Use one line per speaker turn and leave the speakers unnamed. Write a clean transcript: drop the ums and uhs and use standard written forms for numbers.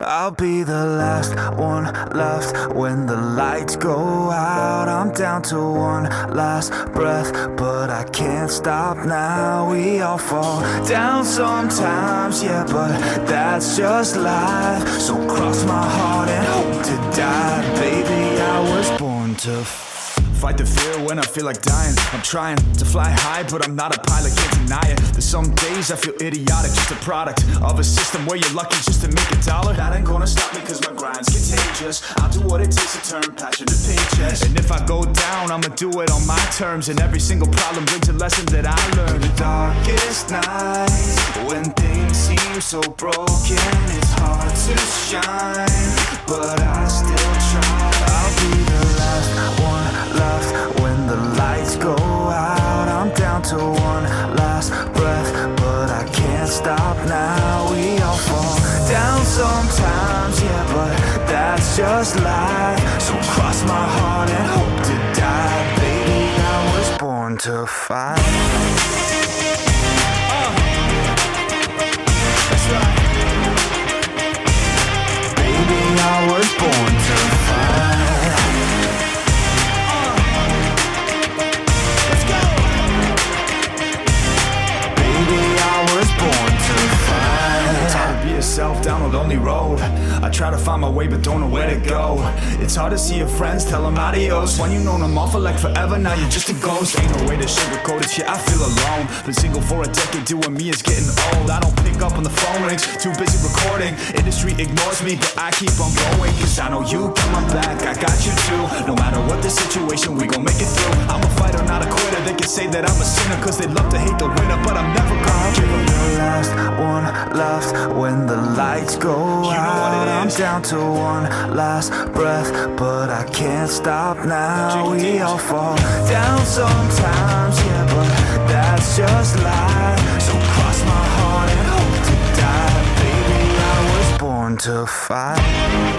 I'll be the last one left when the lights go out. I'm down to one last breath, but I can't stop now. We all fall down sometimes, yeah, but that's just life. So cross my heart and hope to die. Baby, I was born to fight the fear when I feel like dying. I'm trying to fly high, but I'm not a pilot, can't deny it. There's some days I feel idiotic, just a product of a system where you're lucky just to make a dollar. That ain't gonna stop me cause my grind's contagious. I'll do what it takes to turn passion to paychecks. And if I go down, I'ma do it on my terms. And every single problem brings a lesson that I learned. The darkest nights, when things seem so broken, it's hard to shine, but I still try. I'll be the last one left when the lights go out. I'm down to one last breath, but I can't stop now. We all fall down sometimes, yeah, but that's just life. So cross my heart and hope to die. Baby, I was born to fight. That's right. Baby, I was born to fight. Yourself down a lonely road. I try to find my way but don't know where to go. It's hard to see your friends, tell them adios. When you known them all for like forever, now you're just a ghost. Ain't no way to sugarcoat it, yeah, I feel alone. Been single for a decade, doing me is getting old. I don't pick up when the phone rings, too busy recording. Industry ignores me, but I keep on going. Cause I know you got my back, I got you too. No matter what the situation, we gon' make it through. I'm a fighter, not a quitter. They can say that I'm a sinner cause they love to hate the winner, but I'm never gonna give up. The last one left when the lights go out. I'm down to one last breath, but I can't stop now. We all fall down sometimes, yeah, but that's just life. So cross my heart and hope to die. Baby, I was born to fight.